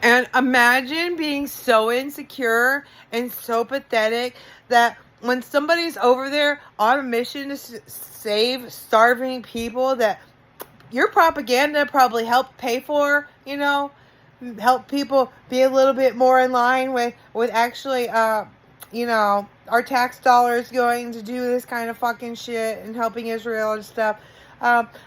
And imagine being so insecure and so pathetic that when somebody's over there on a mission to save starving people, that your propaganda probably helped pay for, help people be a little bit more in line with actually, our tax dollars going to do this kind of fucking shit and helping Israel and stuff.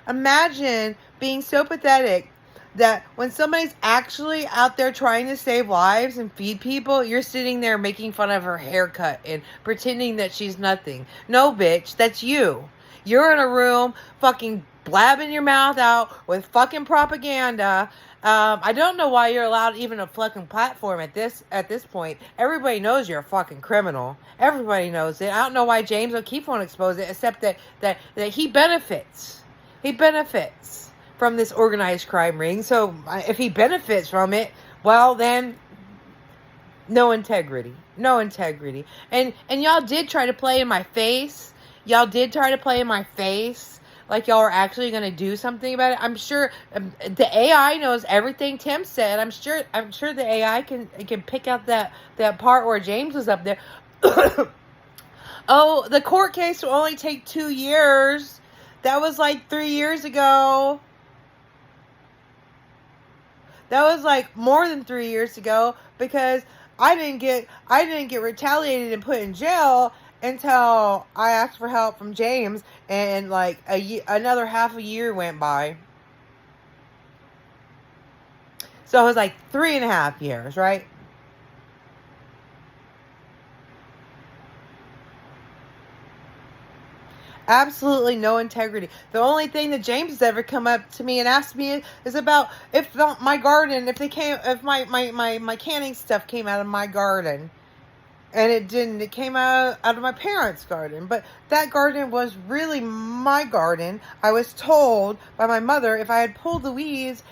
Imagine being so pathetic that when somebody's actually out there trying to save lives and feed people, you're sitting there making fun of her haircut and pretending that she's nothing. No, bitch, that's you. You're in a room fucking blabbing your mouth out with fucking propaganda. I don't know why you're allowed even a fucking platform at this point. Everybody knows you're a fucking criminal. Everybody knows it. I don't know why James O'Keefe won't expose it, except that he benefits. He benefits from this organized crime ring. So if he benefits from it, well then, no integrity. No integrity. And y'all did try to play in my face. Y'all did try to play in my face like y'all are actually going to do something about it. I'm sure the AI knows everything Tim said. I'm sure the AI can pick out that part where James was up there. Oh, the court case will only take 2 years. That was like 3 years ago. That was like more than 3 years ago, because I didn't get retaliated and put in jail until I asked for help from James, and like another half a year went by. So it was like 3.5 years, right? Absolutely no integrity. The only thing that James has ever come up to me and asked me is about if my garden, if my canning stuff came out of my garden. And it didn't. It came out of my parents' garden. But that garden was really my garden. I was told by my mother if I pull the weeds,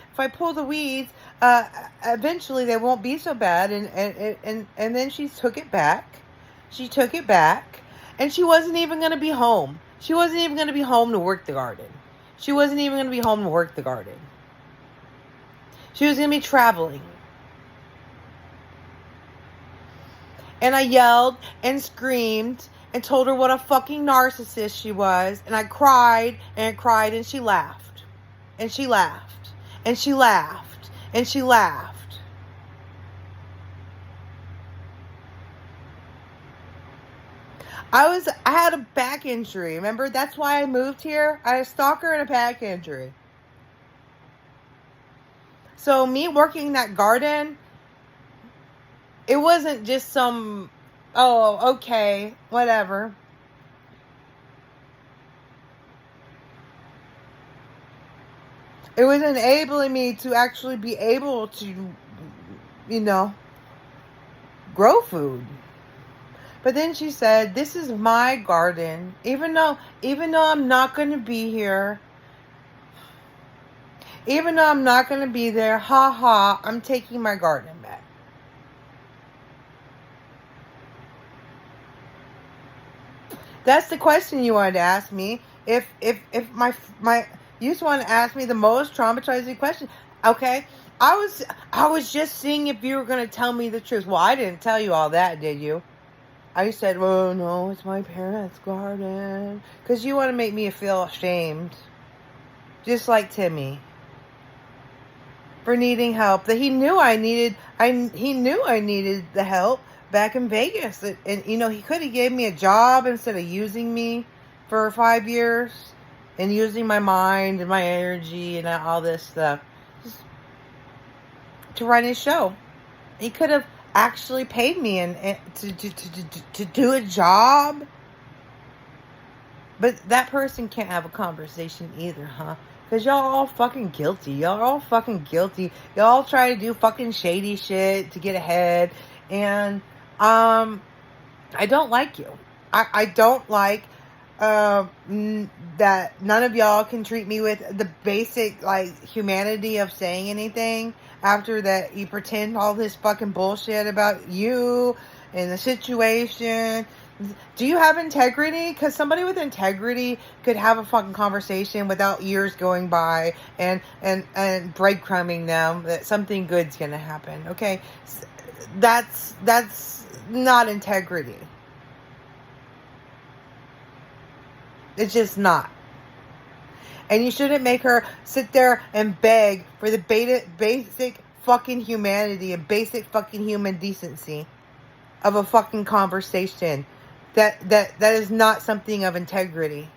eventually they won't be so bad. And then she took it back. She took it back. And she wasn't even going to be home. She wasn't even going to be home to work the garden. She wasn't even going to be home to work the garden. She was going to be traveling. And I yelled and screamed and told her what a fucking narcissist she was. And I cried and cried, and she laughed. And she laughed. And she laughed. And she laughed. I had a back injury. Remember? That's why I moved here. I had a stalker and a back injury. So me working that garden, it wasn't just some, oh, okay, whatever. It was enabling me to actually be able to, grow food. But then she said, this is my garden. Even though I'm not going to be here, even though I'm not going to be there, I'm taking my garden back. That's the question you wanted to ask me. If my you just want to ask me the most traumatizing question. Okay. I was just seeing if you were going to tell me the truth. Well, I didn't tell you all that, did you? I said, well, no, it's my parents' garden. Because you want to make me feel ashamed. Just like Timmy. For needing help. That he knew I needed the help back in Vegas. And he could have gave me a job instead of using me for 5 years. And using my mind and my energy and all this stuff. Just to run his show. He could have actually paid me and to do a job. But that person can't have a conversation either, huh? Because y'all all fucking guilty. Y'all all fucking guilty. Y'all try to do fucking shady shit to get ahead. And I don't like you. I don't like that none of y'all can treat me with the basic humanity of saying anything. After that, you pretend all this fucking bullshit about you and the situation. Do you have integrity? Because somebody with integrity could have a fucking conversation without years going by and breadcrumbing them that something good's gonna happen. Okay, that's not integrity. It's just not. And you shouldn't make her sit there and beg for the basic fucking humanity and basic fucking human decency of a fucking conversation. That is not something of integrity.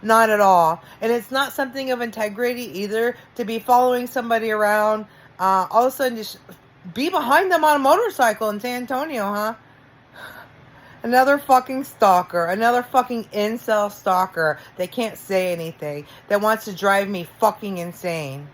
Not at all. And it's not something of integrity either to be following somebody around, all of a sudden just be behind them on a motorcycle in San Antonio, huh? Another fucking stalker. Another fucking incel stalker that can't say anything. That wants to drive me fucking insane.